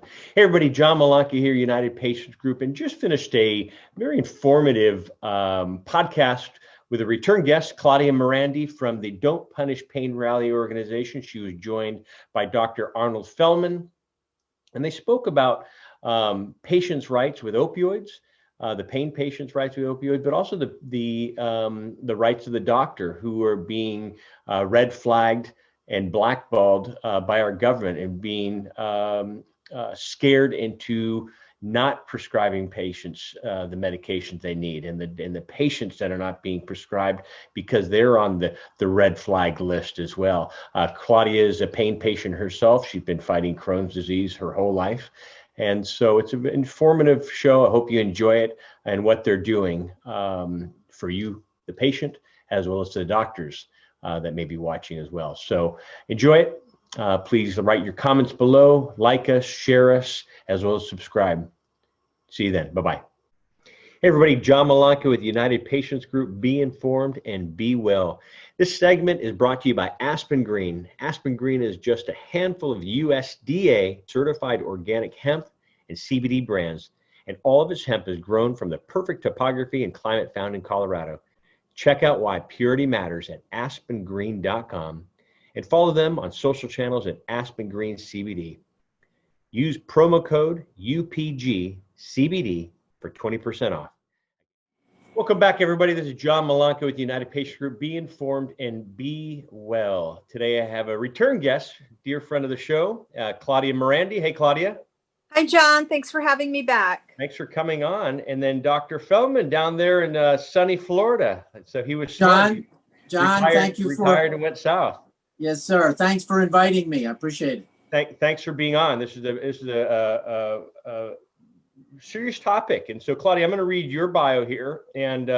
Hey everybody, John Malanka here, United Patients Group, and just finished a very informative podcast with a return guest, Claudia Merandi from the Don't Punish Pain Rally organization. She was joined by Dr. Arnold Feldman, and they spoke about patients' rights with opioids, the pain patients' rights with opioids, but also the rights of the doctor who are being red flagged and blackballed by our government and being scared into not prescribing patients the medications they need, and the patients that are not being prescribed because they're on the red flag list as well. Claudia is a pain patient herself. She's been fighting Crohn's disease her whole life. And so it's an informative show. I hope you enjoy it and what they're doing for you, the patient, as well as to the doctors that may be watching as well. So enjoy it. Please write your comments below, like us, share us, as well as subscribe. See you then. Bye-bye. Hey everybody, John Malanka with United Patients Group. Be informed and be well. This segment is brought to you by Aspen Green. Aspen Green is just a handful of USDA certified organic hemp and CBD brands, and all of its hemp is grown from the perfect topography and climate found in Colorado. Check out why purity matters at aspengreen.com. and follow them on social channels at Aspen Green CBD. Use promo code UPGCBD for 20% off. Welcome back, everybody. This is John Malanka with United Patient Group. Be informed and be well. Today I have a return guest, dear friend of the show, Claudia Merandi. Hey, Claudia. Hi, John. Thanks for having me back. Thanks for coming on. And then Dr. Feldman down there in sunny Florida. So he was John, thank you retired and went south. Yes, sir. Thanks for inviting me. I appreciate it. Thanks for being on. This is a serious topic, and so Claudia, I'm going to read your bio here and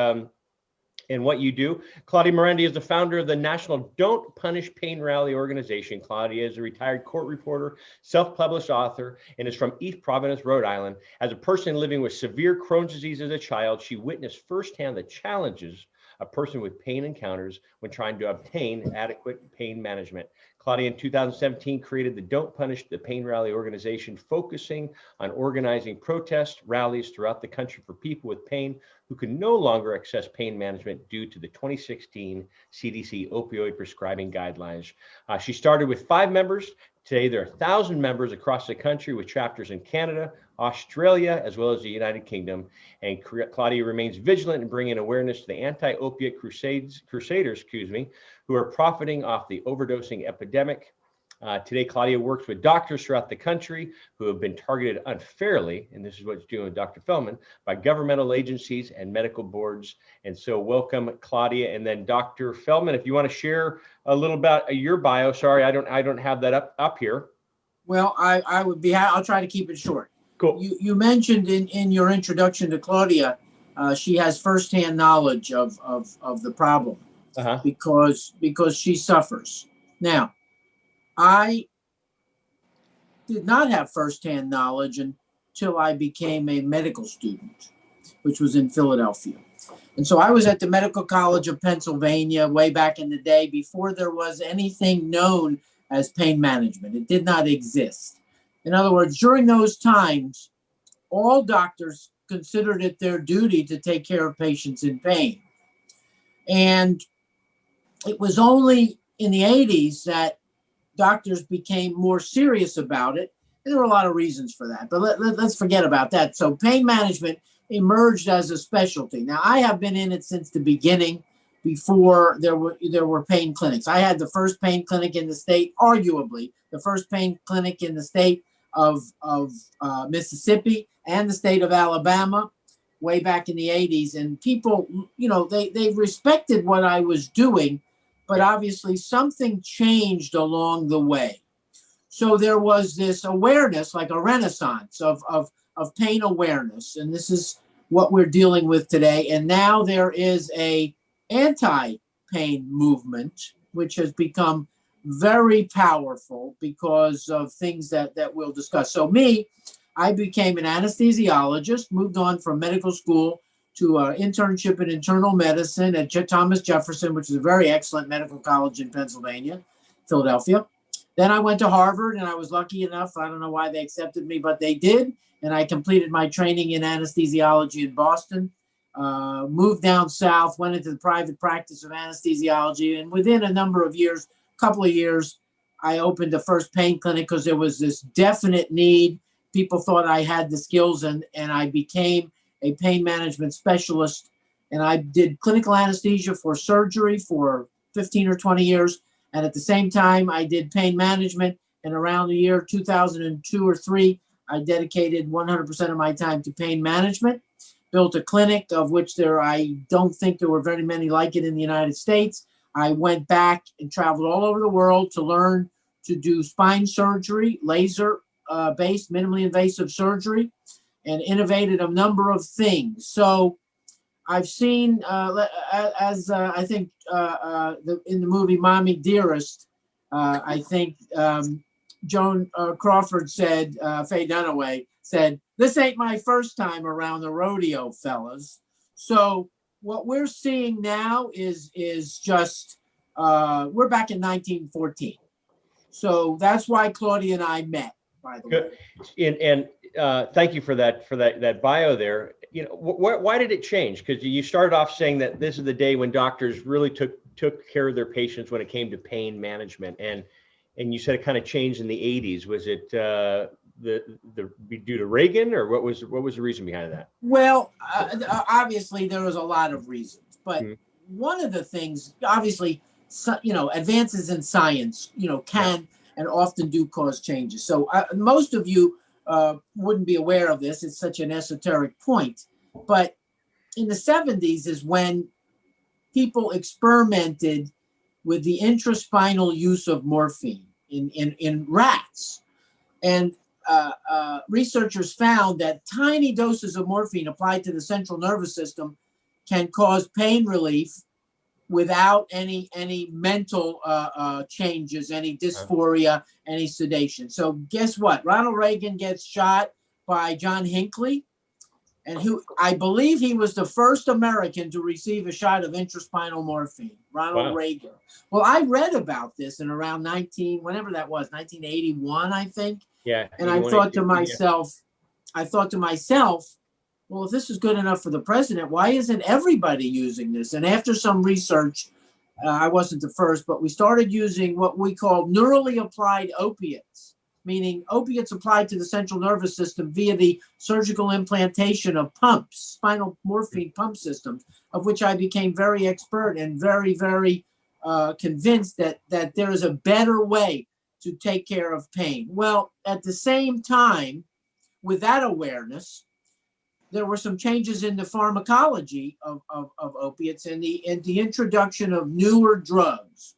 what you do. Claudia Merandi is the founder of the National Don't Punish Pain Rally organization. Claudia is a retired court reporter, self-published author, and is from East Providence, Rhode Island. As a person living with severe Crohn's disease as a child, she witnessed firsthand the challenges a person with pain encounters when trying to obtain adequate pain management. Claudia, in 2017, created the Don't Punish the Pain Rally organization, focusing on organizing protest rallies throughout the country for people with pain who can no longer access pain management due to the 2016 CDC opioid prescribing guidelines. She started with 5 members. Today, there are 1,000 members across the country with chapters in Canada, Australia, as well as the United Kingdom. And Claudia remains vigilant in bringing awareness to the anti-opiate crusaders, who are profiting off the overdosing epidemic. Today, Claudia works with doctors throughout the country who have been targeted unfairly, and this is what she's doing with Dr. Feldman, by governmental agencies and medical boards. And so welcome, Claudia. And then Dr. Feldman, if you want to share a little about your bio. Sorry, I don't have that up here. Well, I would be, I'll try to keep it short. Cool. You mentioned in your introduction to Claudia, she has firsthand knowledge of the problem because she suffers. Now, I did not have firsthand knowledge until I became a medical student, which was in Philadelphia. And so I was at the Medical College of Pennsylvania way back in the day before there was anything known as pain management. It did not exist. In other words, during those times, all doctors considered it their duty to take care of patients in pain. And it was only in the 80s that doctors became more serious about it. And there were a lot of reasons for that, but let's forget about that. So pain management emerged as a specialty. Now, I have been in it since the beginning, before there were pain clinics. I had the first pain clinic in the state, arguably the first pain clinic in the state of Mississippi and the state of Alabama way back in the 80s. And people, they respected what I was doing, but obviously something changed along the way. So there was this awareness, like a renaissance of pain awareness. And this is what we're dealing with today. And now there is a anti-pain movement, which has become very powerful because of things that we'll discuss. So I became an anesthesiologist, moved on from medical school to an internship in internal medicine at Thomas Jefferson, which is a very excellent medical college in Pennsylvania, Philadelphia. Then I went to Harvard, and I was lucky enough. I don't know why they accepted me, but they did. And I completed my training in anesthesiology in Boston. Moved down south, went into the private practice of anesthesiology, and within a number of years, couple of years, I opened the first pain clinic because there was this definite need. People thought I had the skills, and I became a pain management specialist. And I did clinical anesthesia for surgery for 15 or 20 years. And at the same time, I did pain management. And around the year 2002 or 3, I dedicated 100% of my time to pain management. Built a clinic of which I don't think there were very many like it in the United States. I went back and traveled all over the world to learn to do spine surgery, laser-based, minimally invasive surgery, and innovated a number of things. So I've seen, I think in the movie Mommy Dearest, I think Joan Crawford said, Faye Dunaway said, "This ain't my first time around the rodeo, fellas." So what we're seeing now is just, we're back in 1914. So that's why Claudia and I met, by the way. And thank you for that bio there. You know, why did it change? Because you started off saying that this is the day when doctors really took care of their patients when it came to pain management, and you said it kind of changed in the 80s. Was it due to Reagan, or what was the reason behind that? Well, obviously there was a lot of reasons, but one of the things, obviously, advances in science, can and often do cause changes. So most of you wouldn't be aware of this. It's such an esoteric point. But in the 70s is when people experimented with the intraspinal use of morphine in rats. And researchers found that tiny doses of morphine applied to the central nervous system can cause pain relief without any mental changes, any dysphoria, any sedation. So guess what? Ronald Reagan gets shot by John Hinckley, and who I believe he was the first American to receive a shot of intraspinal morphine, Ronald Reagan. Well, I read about this in around 1981, I think. Yeah. And I thought to myself, well, if this is good enough for the president, why isn't everybody using this? And after some research, I wasn't the first, but we started using what we call neurally applied opiates, meaning opiates applied to the central nervous system via the surgical implantation of pumps, spinal morphine pump systems, of which I became very expert and very, very convinced that there is a better way to take care of pain. Well, at the same time, with that awareness, there were some changes in the pharmacology of opiates and the introduction of newer drugs.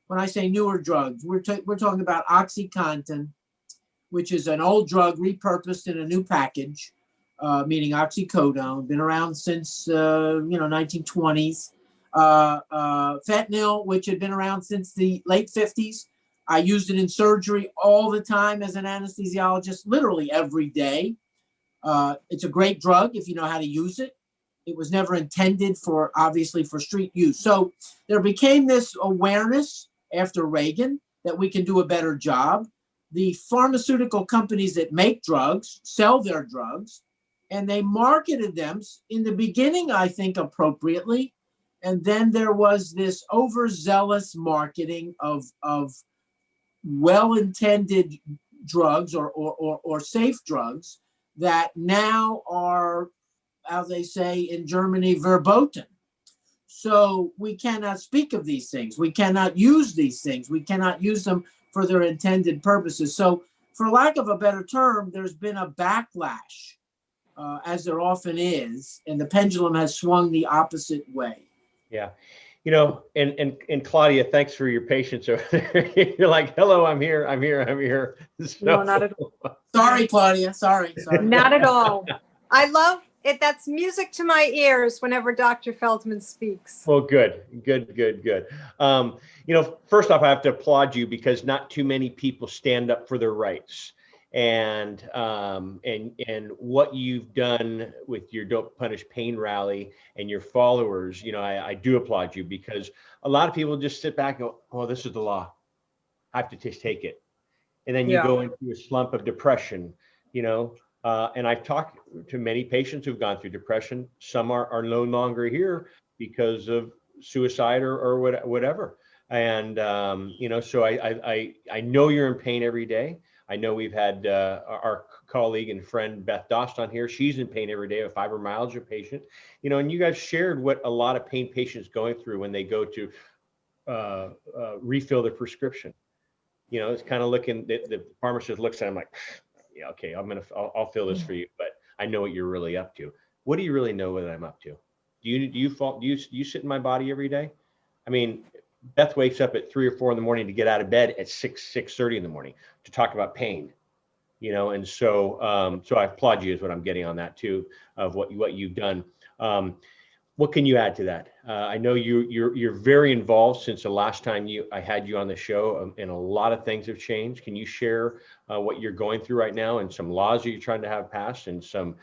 When I say newer drugs, we're talking about OxyContin, which is an old drug repurposed in a new package, meaning oxycodone, been around since 1920s. Fentanyl, which had been around since the late 50s. I used it in surgery all the time as an anesthesiologist, literally every day. It's a great drug if you know how to use it. It was never intended for street use. So there became this awareness after Reagan that we can do a better job. The pharmaceutical companies that make drugs sell their drugs, and they marketed them in the beginning, I think, appropriately. And then there was this overzealous marketing of well-intended drugs or safe drugs that now are, as they say in Germany, verboten. So we cannot speak of these things. We cannot use these things. We cannot use them for their intended purposes. So for lack of a better term, there's been a backlash, as there often is, and the pendulum has swung the opposite way. Yeah. And Claudia, thanks for your patience over there. You're like, hello, I'm here. So, no, not at all. Sorry, Claudia. Sorry. Not at all. I love it. That's music to my ears whenever Dr. Feldman speaks. Well, good. First off, I have to applaud you because not too many people stand up for their rights. And what you've done with your Don't Punish Pain rally and your followers, I do applaud you, because a lot of people just sit back and go, oh, this is the law. I have to just take it. and then you go into a slump of depression, you know. And I've talked to many patients who've gone through depression. Some are no longer here because of suicide or whatever. And you know, so I know you're in pain every day. I know we've had our colleague and friend Beth Dost on here. She's in pain every day, a fibromyalgia patient. You know, and you guys shared what a lot of pain patients going through when they go to refill their prescription. You know, it's kind of looking. The pharmacist looks at him like, yeah, okay, I'll fill this for you, but I know what you're really up to. What do you really know what I'm up to? Do you sit in my body every day? I mean, Beth wakes up at 3 or 4 in the morning to get out of bed at 6:30 in the morning to talk about pain, you know. And so so I applaud you is what I'm getting on that too, of what you've done. What can you add to that? I know you're very involved since the last time I had you on the show, and a lot of things have changed. Can you share what you're going through right now, and some laws that you're trying to have passed, and some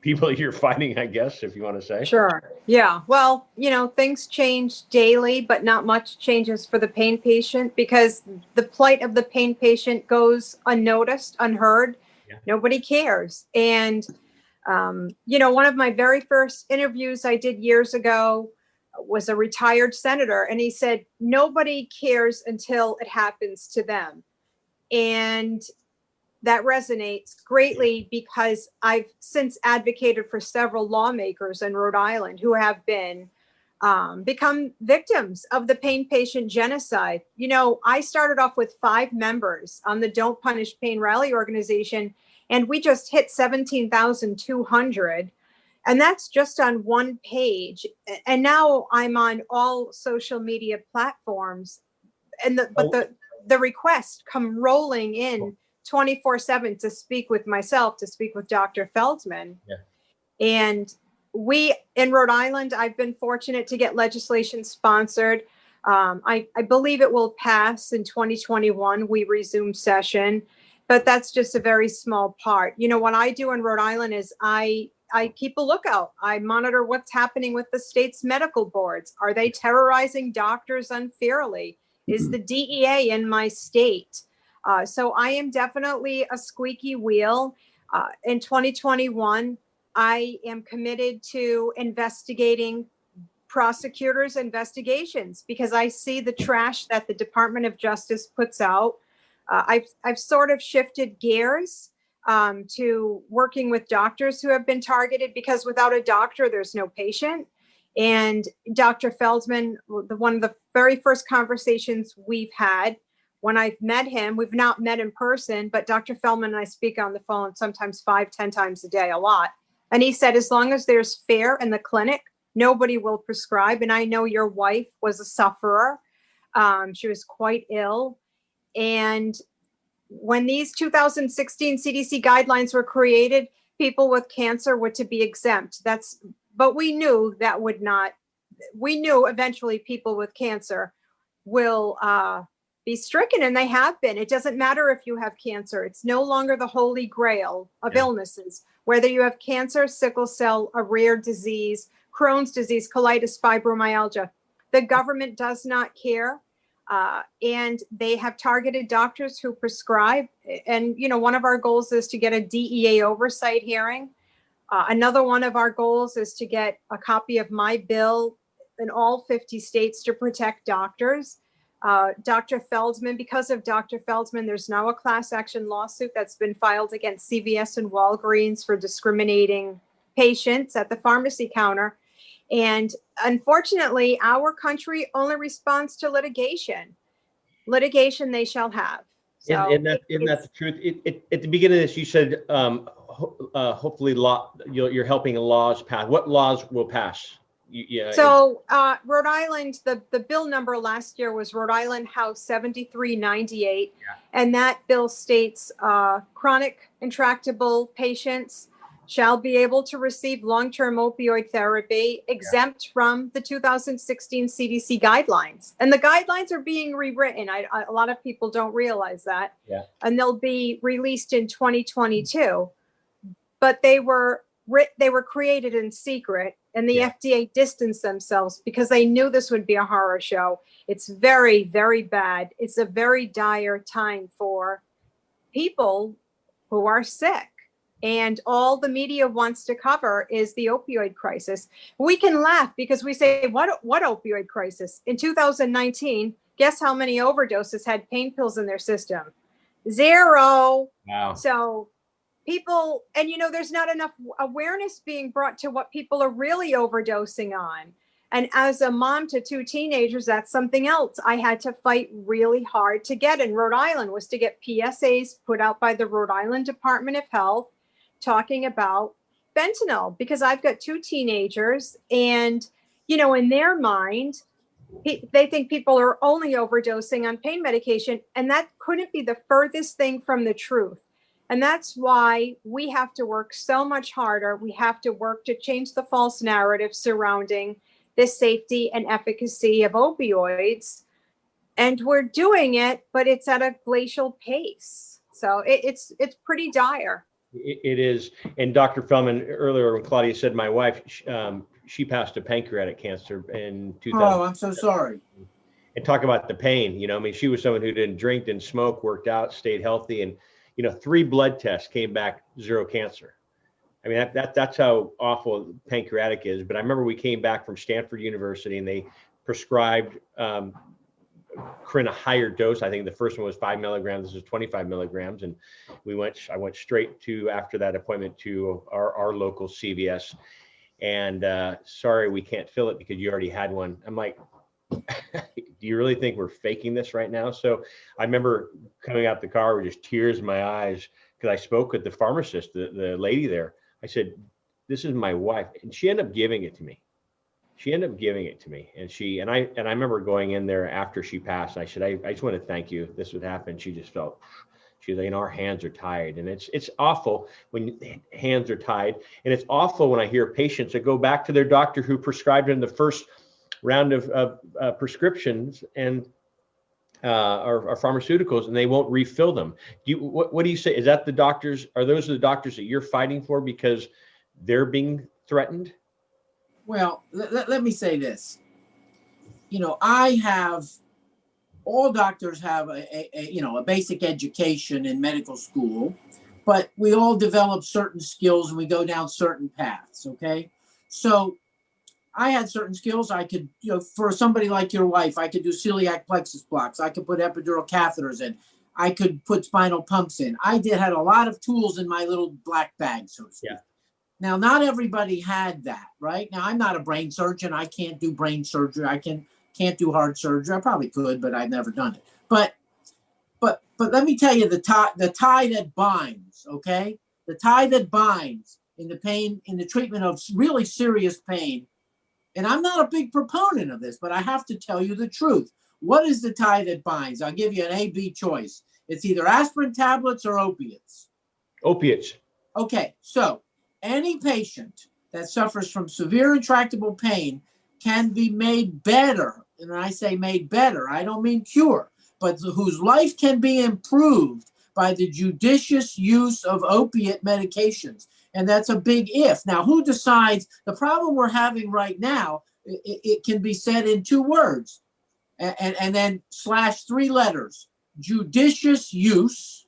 people you're fighting, I guess, if you want to say? Sure. Yeah. Well, you know, things change daily, but not much changes for the pain patient, because the plight of the pain patient goes unnoticed, unheard. Yeah. Nobody cares. And, you know, one of my very first interviews I did years ago was a retired senator, and he said, nobody cares until it happens to them. And that resonates greatly, because I've since advocated for several lawmakers in Rhode Island who have been become victims of the pain patient genocide. You know, I started off with 5 members on the Don't Punish Pain Rally organization, and we just hit 17,200. And that's just on one page. And now I'm on all social media platforms, and the requests come rolling in 24/7 to speak with myself, to speak with Dr. Feldman. Yeah. And we in Rhode Island, I've been fortunate to get legislation sponsored. I believe it will pass in 2021. We resume session, but that's just a very small part. You know, what I do in Rhode Island is I keep a lookout. I monitor what's happening with the state's medical boards. Are they terrorizing doctors unfairly? Is the DEA in my state? So I am definitely a squeaky wheel. In 2021, I am committed to investigating prosecutors' investigations, because I see the trash that the Department of Justice puts out. I've sort of shifted gears to working with doctors who have been targeted, because without a doctor, there's no patient. And Dr. Feldman, one of the very first conversations we've had, when I've met him, we've not met in person, but Dr. Feldman and I speak on the phone sometimes 5-10 times a day, a lot. And he said, as long as there's fare in the clinic, nobody will prescribe. And I know your wife was a sufferer. She was quite ill. And when these 2016 CDC guidelines were created, people with cancer were to be exempt. But we knew that would not, we knew eventually people with cancer will be stricken, and they have been. It doesn't matter if you have cancer. It's no longer the holy grail of illnesses, whether you have cancer, sickle cell, a rare disease, Crohn's disease, colitis, fibromyalgia. The government does not care. And they have targeted doctors who prescribe. And, you know, one of our goals is to get a DEA oversight hearing. Another one of our goals is to get a copy of my bill in all 50 states to protect doctors. Dr. Feldman, because of Dr. Feldman, there's now a class action lawsuit that's been filed against CVS and Walgreens for discriminating patients at the pharmacy counter. And unfortunately, our country only responds to litigation. Litigation they shall have. So isn't that the truth? At the beginning of this, you said hopefully you're helping laws pass. What laws will pass? So Rhode Island, the bill number last year was Rhode Island House 7398. And that bill states chronic intractable patients shall be able to receive long-term opioid therapy exempt from the 2016 CDC guidelines. And the guidelines are being rewritten. A lot of people don't realize that. And they'll be released in 2022. But they were created in secret, and the FDA distanced themselves because they knew this would be a horror show. It's very, very bad. It's a very dire time for people who are sick. And all the media wants to cover is the opioid crisis. We can laugh because we say, what opioid crisis? In 2019, guess how many overdoses had pain pills in their system? 0. Wow. So people, and there's not enough awareness being brought to what people are really overdosing on. And as a mom to 2 teenagers, that's something else I had to fight really hard to get in Rhode Island, was to get PSAs put out by the Rhode Island Department of Health talking about fentanyl, because I've got 2 teenagers and, in their mind, they think people are only overdosing on pain medication. And that couldn't be the furthest thing from the truth. And that's why we have to work so much harder. We have to work to change the false narrative surrounding the safety and efficacy of opioids. And we're doing it, but it's at a glacial pace. So it's pretty dire. It is. And Dr. Feldman, earlier when Claudia said my wife, she passed of pancreatic cancer in 2000. Oh, I'm so sorry. And talk about the pain, she was someone who didn't drink, didn't smoke, worked out, stayed healthy. And, 3 blood tests came back 0 cancer. I mean, that's how awful pancreatic is. But I remember we came back from Stanford University and they prescribed Corinne a higher dose. I think the first one was 5 milligrams. This is 25 milligrams. And I went straight to, after that appointment, to our local CVS. And sorry, we can't fill it because you already had one. I'm like, do you really think we're faking this right now? So I remember coming out the car with just tears in my eyes because I spoke with the pharmacist, the lady there. I said, this is my wife. And she ended up giving it to me. And I remember going in there after she passed. I said, I just want to thank you. This would happen. She just felt, she was like, our hands are tied. And it's awful when hands are tied. And it's awful when I hear patients that go back to their doctor who prescribed them the first round of prescriptions and or pharmaceuticals, and they won't refill them. What do you say? Is that the doctors? Are those the doctors that you're fighting for because they're being threatened? Well, let me say this. All doctors have a basic education in medical school, but we all develop certain skills and we go down certain paths. Okay. So I had certain skills. I could, for somebody like your wife, I could do celiac plexus blocks. I could put epidural catheters in. I could put spinal pumps in. I had a lot of tools in my little black bag, so to speak. Yeah. Now, not everybody had that, right? Now, I'm not a brain surgeon. I can't do brain surgery. I can't do heart surgery. I probably could, but I've never done it. But let me tell you the tie that binds, okay? The tie that binds in the pain, in the treatment of really serious pain. And I'm not a big proponent of this, but I have to tell you the truth. What is the tie that binds? I'll give you an A-B choice. It's either aspirin tablets or opiates. Opiates. Okay, so any patient that suffers from severe intractable pain can be made better. And when I say made better, I don't mean cure, but whose life can be improved by the judicious use of opiate medications. And that's a big if. Now, who decides? The problem we're having right now, it can be said in 2 words and then /3 letters, judicious use.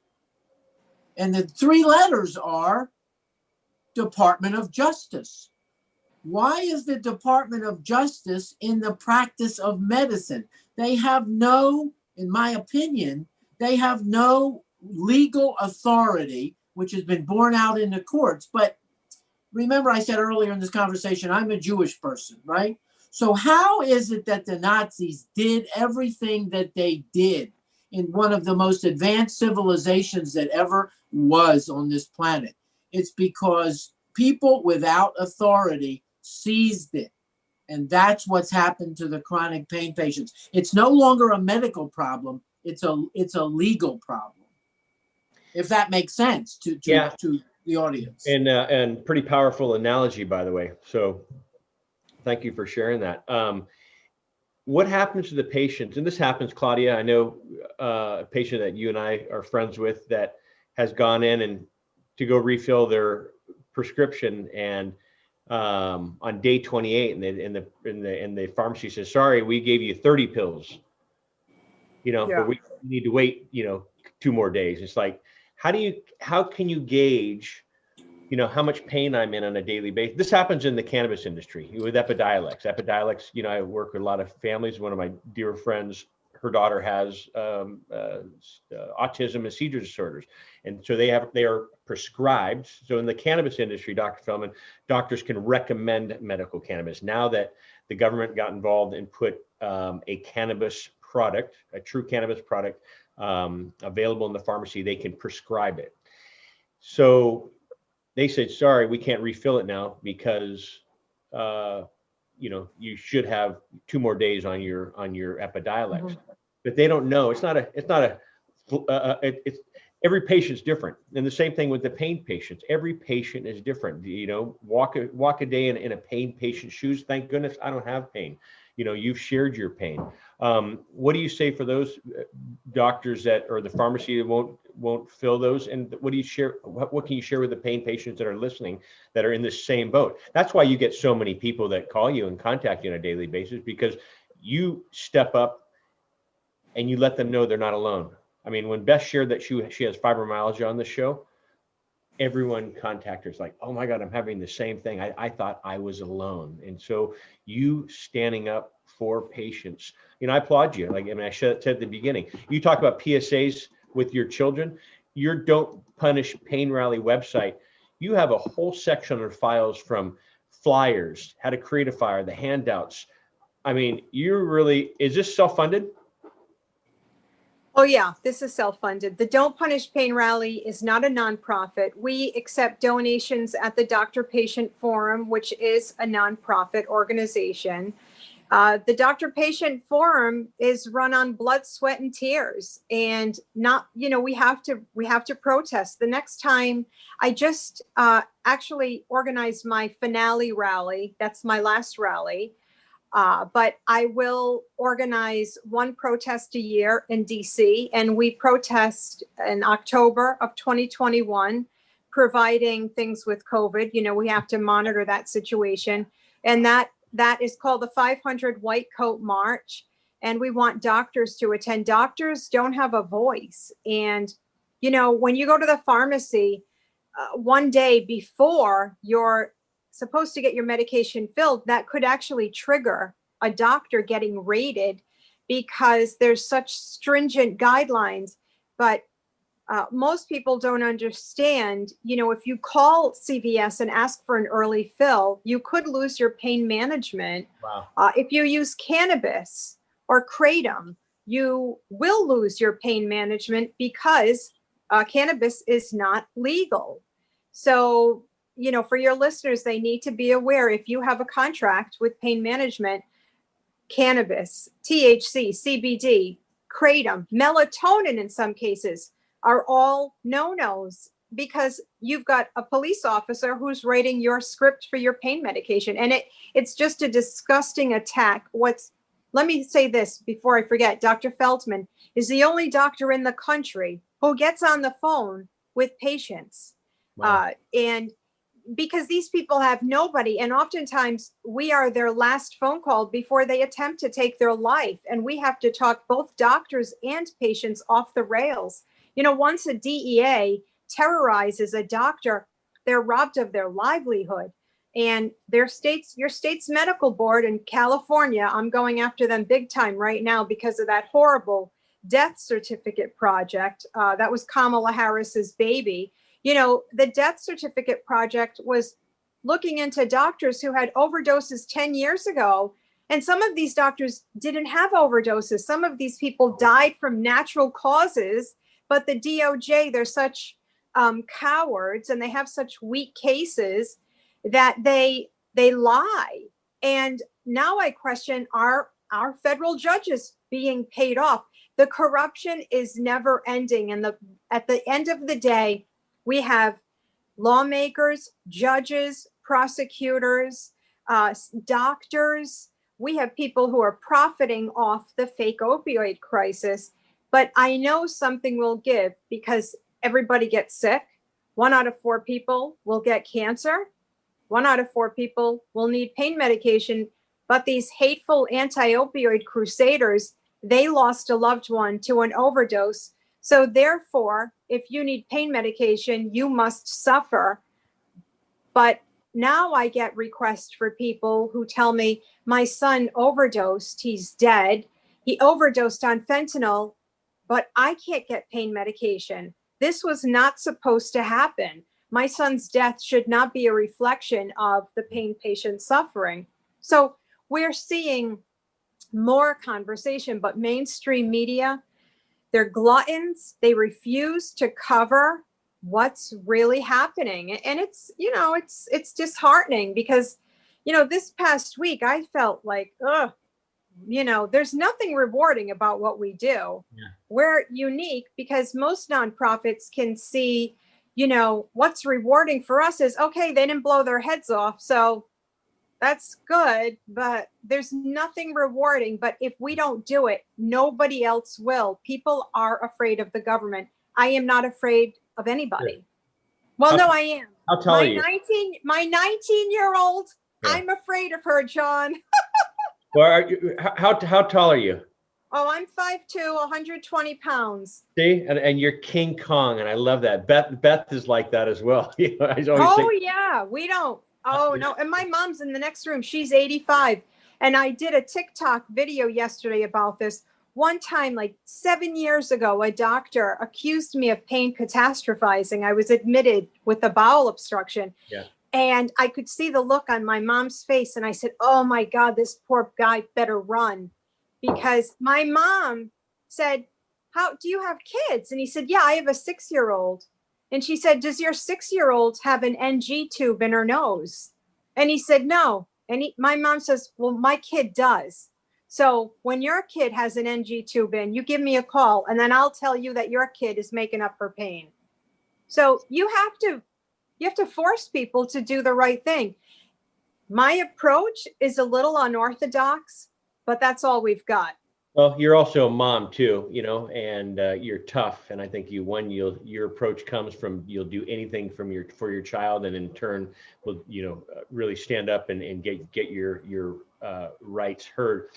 And the 3 letters are Department of Justice. Why is the Department of Justice in the practice of medicine? They have no, in my opinion, they have no legal authority, which has been borne out in the courts. But remember, I said earlier in this conversation, I'm a Jewish person, right? So how is it that the Nazis did everything that they did in one of the most advanced civilizations that ever was on this planet? It's because people without authority seized it. And that's what's happened to the chronic pain patients. It's no longer a medical problem. It's a legal problem. If that makes sense to the audience. And pretty powerful analogy, by the way. So thank you for sharing that. What happens to the patients? And this happens, Claudia. I know a patient that you and I are friends with that has gone in and to go refill their prescription, and on day 28, and the pharmacy says, sorry, we gave you 30 pills, but we need to wait, 2 more days. It's like, how can you gauge, how much pain I'm in on a daily basis? This happens in the cannabis industry with Epidiolex. I work with a lot of families. One of my dear friends, her daughter has autism and seizure disorders. And so they are prescribed. So in the cannabis industry, Dr. Feldman, doctors can recommend medical cannabis. Now that the government got involved and put a cannabis product, a true cannabis product, available in the pharmacy, they can prescribe it. So they said, sorry, we can't refill it now because, you should have 2 more days on your Epidiolex. Mm-hmm. But they don't know. It's every patient's different. And the same thing with the pain patients. Every patient is different. Walk a day in a pain patient's shoes. Thank goodness I don't have pain. You've shared your pain. What do you say for those doctors or the pharmacy that won't fill those? And what do you share? What can you share with the pain patients that are listening that are in the same boat? That's why you get so many people that call you and contact you on a daily basis, because you step up and you let them know they're not alone. I mean, when Beth shared that she has fibromyalgia on the show, everyone contacted her like, oh my God, I'm having the same thing. I thought I was alone. And so you standing up for patients, I applaud you. I said at the beginning, you talk about PSAs with your children, your Don't Punish Pain Rally website, you have a whole section of files from flyers, how to create a flyer, the handouts. I mean, is this self-funded? Oh, yeah, this is self-funded. The Don't Punish Pain Rally is not a nonprofit. We accept donations at the Doctor Patient Forum, which is a nonprofit organization. The Doctor Patient Forum is run on blood, sweat, and tears, and we have to protest. The next time, I just actually organized my finale rally. That's my last rally. But I will organize one protest a year in DC, and we protest in October of 2021, providing things with COVID. We have to monitor that situation. And that is called the 500 White Coat March. And we want doctors to attend. Doctors don't have a voice. And, when you go to the pharmacy one day before you're supposed to get your medication filled, that could actually trigger a doctor getting raided because there's such stringent guidelines. But most people don't understand, if you call CVS and ask for an early fill, you could lose your pain management. Wow. If you use cannabis or kratom, you will lose your pain management because cannabis is not legal. So, for your listeners, they need to be aware, if you have a contract with pain management, cannabis, THC, CBD, kratom, melatonin in some cases are all no-nos, because you've got a police officer who's writing your script for your pain medication. And it's just a disgusting attack. Let me say this before I forget. Dr. Feldman is the only doctor in the country who gets on the phone with patients. Wow. And because these people have nobody, and oftentimes we are their last phone call before they attempt to take their life. And we have to talk both doctors and patients off the rails. Once a DEA terrorizes a doctor, they're robbed of their livelihood. And your state's medical board in California, I'm going after them big time right now because of that horrible death certificate project. That was Kamala Harris's baby. The death certificate project was looking into doctors who had overdoses 10 years ago. And some of these doctors didn't have overdoses. Some of these people died from natural causes, but the DOJ, they're such cowards, and they have such weak cases that they lie. And now I question, are our federal judges being paid off? The corruption is never ending. And at the end of the day, we have lawmakers, judges, prosecutors, doctors. We have people who are profiting off the fake opioid crisis. But I know something will give, because everybody gets sick. 1 out of 4 people will get cancer. 1 out of 4 people will need pain medication. But these hateful anti-opioid crusaders, they lost a loved one to an overdose. So therefore, if you need pain medication, you must suffer. But now I get requests for people who tell me, my son overdosed, he's dead. He overdosed on fentanyl, but I can't get pain medication. This was not supposed to happen. My son's death should not be a reflection of the pain patient suffering. So we're seeing more conversation, but mainstream media, they're gluttons. They refuse to cover what's really happening. And it's, it's disheartening because, this past week I felt like, there's nothing rewarding about what we do. Yeah. We're unique because most nonprofits can see, what's rewarding for us is, okay, they didn't blow their heads off. So that's good, but there's nothing rewarding. But if we don't do it, nobody else will. People are afraid of the government. I am not afraid of anybody. Sure. Well, no, I am. How tall are you? My 19-year-old, yeah. I'm afraid of her, John. Well, how tall are you? Oh, I'm 5'2", 120 pounds. See, and you're King Kong, and I love that. Beth is like that as well. Yeah, we don't. Oh, no. And my mom's in the next room. She's 85. And I did a TikTok video yesterday about this. One time, like 7 years ago, a doctor accused me of pain catastrophizing. I was admitted with a bowel obstruction. Yeah. And I could see the look on my mom's face. And I said, oh, my God, this poor guy better run. Because my mom said, how do you have kids? And he said, yeah, I have a 6-year-old. And she said, does your 6-year-old have an NG tube in her nose? And he said, no. And my mom says, well, my kid does. So when your kid has an NG tube in, you give me a call, and then I'll tell you that your kid is making up for pain. So you have to force people to do the right thing. My approach is a little unorthodox, but that's all we've got. Well, you're also a mom too, and you're tough. And I think your approach comes from, you'll do anything for your child, and in turn will, really stand up and get your rights heard.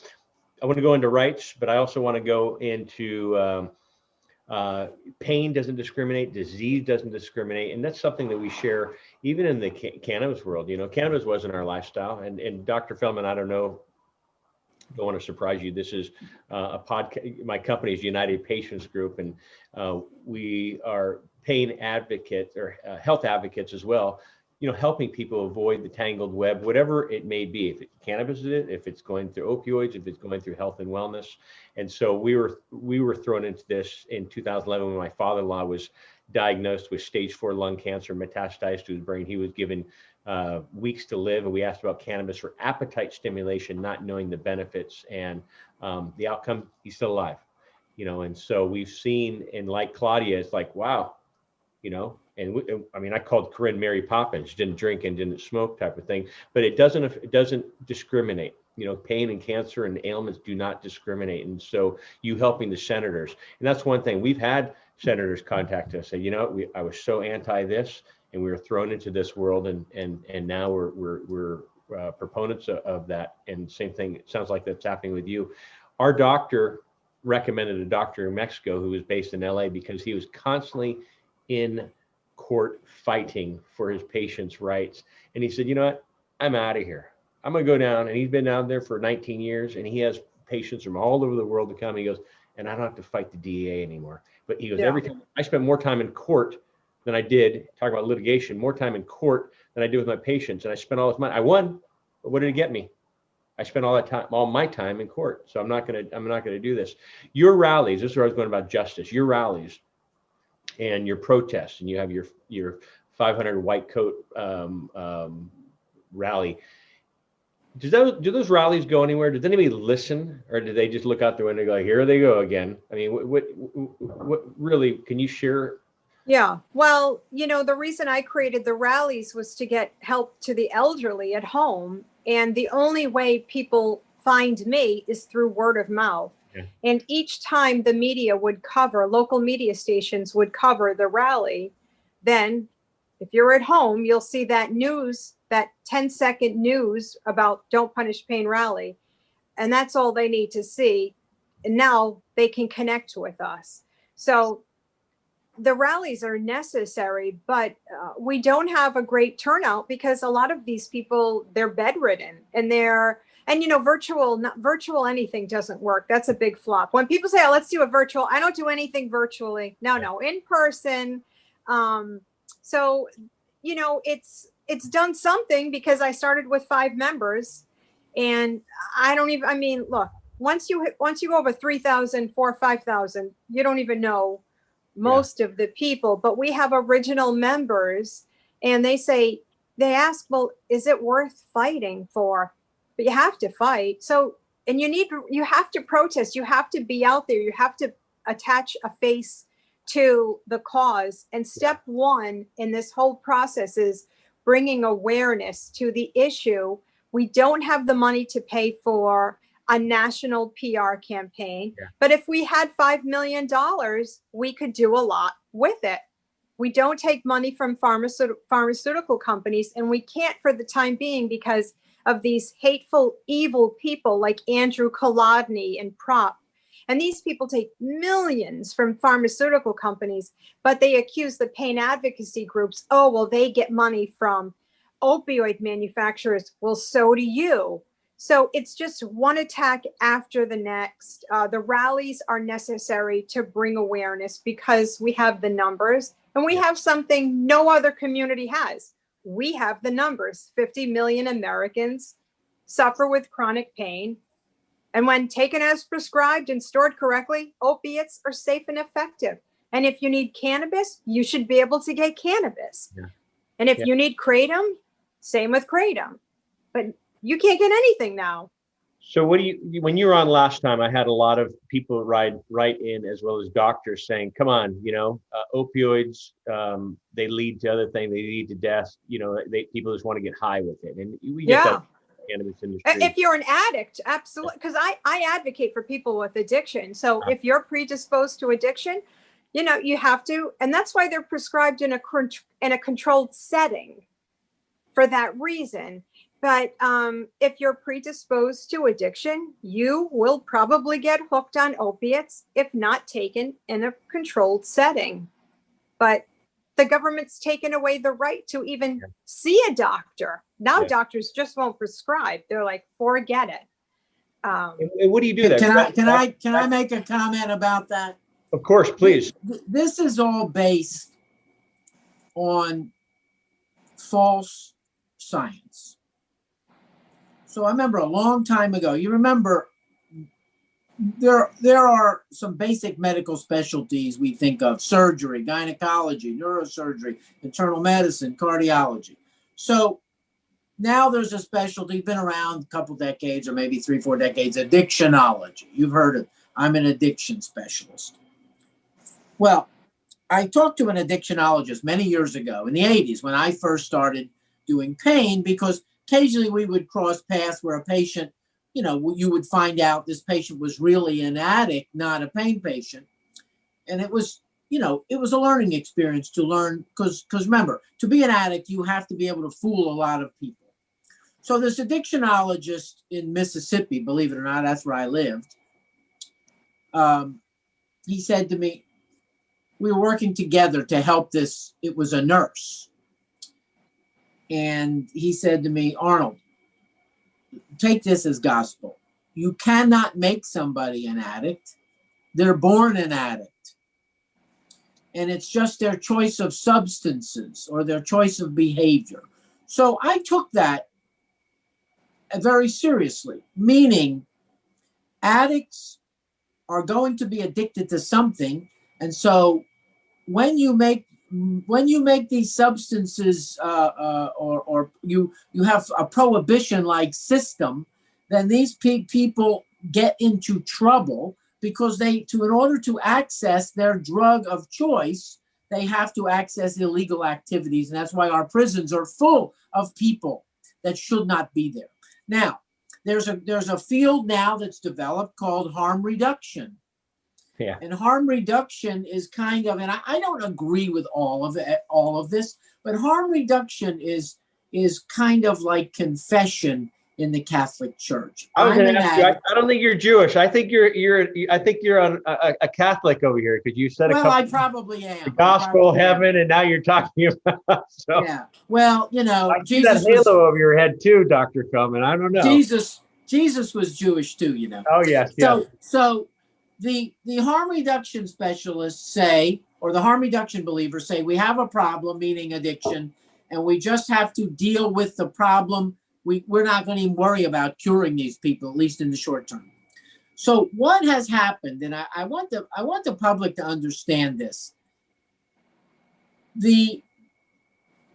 I want to go into rights, but I also want to go into pain doesn't discriminate, disease doesn't discriminate. And that's something that we share even in the cannabis world. Cannabis wasn't our lifestyle. And Dr. Feldman, I don't want to surprise you. This is a podcast. My company is United Patients Group, and we are pain advocates or health advocates as well. Helping people avoid the tangled web, whatever it may be. If cannabis is it, if it's going through opioids, if it's going through health and wellness. And so we were thrown into this in 2011 when my father-in-law was diagnosed with stage 4 lung cancer, metastasized to his brain. He was given weeks to live, and we asked about cannabis for appetite stimulation, not knowing the benefits, and the outcome, he's still alive. And so we've seen, and like Claudia, it's like, wow, and I called Corinne Mary Poppins, didn't drink and didn't smoke type of thing, but it doesn't discriminate. Pain and cancer and ailments do not discriminate. And so you helping the senators, and that's one thing, we've had senators contact us, say, I was so anti this, and we were thrown into this world, and now we're proponents of that. And same thing, it sounds like that's happening with you. Our doctor recommended a doctor in Mexico who was based in LA because he was constantly in court fighting for his patients' rights. And he said, I'm out of here. I'm going to go down. And he's been down there for 19 years, and he has patients from all over the world to come. He goes, and I don't have to fight the DEA anymore. But he goes, every time I spent more time in court than I did, talk about litigation, more time in court than I did with my patients. And I spent all this money. I won, but what did it get me? I spent all my time in court. So I'm not going to do this. Your rallies, this is where I was going about justice, your rallies and your protests, and you have your 500 white coat rally. Do those rallies go anywhere? Does anybody listen, or do they just look out the window and go, here they go again? I mean, what really, can you share? Yeah, well, the reason I created the rallies was to get help to the elderly at home. And the only way people find me is through word of mouth. Yeah. And each time the media would cover, local media stations would cover the rally, then if you're at home, you'll see that that 10-second news about Don't Punish Pain rally. And that's all they need to see. And now they can connect with us. So the rallies are necessary, but we don't have a great turnout because a lot of these people, they're bedridden and virtual anything doesn't work. That's a big flop. When people say, oh, let's do a virtual, I don't do anything virtually. No, in person. So, it's done something because I started with 5 members and look, once you go over 3,000, 4,000, 5,000, you don't even know most of the people, but we have original members and they ask, well, is it worth fighting for? But you have to fight. So, and you have to protest. You have to be out there. You have to attach a face to the cause. And step one in this whole process is bringing awareness to the issue. We don't have the money to pay for a national PR campaign. But if we had $5 million, we could do a lot with it. We don't take money from pharmaceutical companies, and we can't for the time being because of these hateful, evil people like Andrew Kolodny and Prop. And these people take millions from pharmaceutical companies, but they accuse the pain advocacy groups, oh, well, they get money from opioid manufacturers. Well, so do you. So it's just one attack after the next. The rallies are necessary to bring awareness because we have the numbers and we have something no other community has. We have the numbers. 50 million Americans suffer with chronic pain. And when taken as prescribed and stored correctly, opiates are safe and effective. And if you need cannabis, you should be able to get cannabis. And if you need kratom, same with kratom. But you can't get anything now. So when you were on last time, I had a lot of people write in as well as doctors saying, come on, opioids, they lead to other things. They lead to death. People just want to get high with it. And we get that in the cannabis industry. If you're an addict, absolutely. Because I advocate for people with addiction. So if you're predisposed to addiction, you have to, and that's why they're prescribed in a controlled setting for that reason. But if you're predisposed to addiction, you will probably get hooked on opiates if not taken in a controlled setting. But the government's taken away the right to even see a doctor. Now doctors just won't prescribe. They're like, forget it. And what do you do there? Can I make a comment about that? Of course, please. This is all based on false science. So I remember a long time ago, you remember there are some basic medical specialties we think of: surgery, gynecology, neurosurgery, internal medicine, cardiology. So now there's a specialty, been around a couple decades or maybe 3-4 decades, addictionology. You've heard of, I'm an addiction specialist. Well, I talked to an addictionologist many years ago in the 80s when I first started doing pain, because occasionally we would cross paths where a patient, you would find out this patient was really an addict, not a pain patient. And it was, it was a learning experience to learn, because remember, to be an addict, you have to be able to fool a lot of people. So this addictionologist in Mississippi, believe it or not, that's where I lived. He said to me, we were working together to help this. It was a nurse. And he said to me, Arnold, take this as gospel. You cannot make somebody an addict. They're born an addict. And it's just their choice of substances or their choice of behavior. So I took that very seriously, meaning addicts are going to be addicted to something. And so when you make these substances or you have a prohibition-like system, then these people get into trouble because in order to access their drug of choice, they have to access illegal activities. And that's why our prisons are full of people that should not be there. Now, there's a field now that's developed called harm reduction. Yeah. And harm reduction is kind of, and I don't agree with all of this, but harm reduction is is kind of like confession in the Catholic Church. I was going to ask you. I don't think you're Jewish. I think you're on a Catholic over here because you said I probably am. The gospel, heaven, and now you're talking about. So. Yeah. Well, I Jesus see that halo over your head too, Dr. Cumming. I don't know. Jesus was Jewish too, you know. Oh yes. So the harm reduction specialists say, or the harm reduction believers say, we have a problem, meaning addiction, and we just have to deal with the problem. We're not going to even worry about curing these people, at least in the short term. So what has happened, and I want the public to understand this.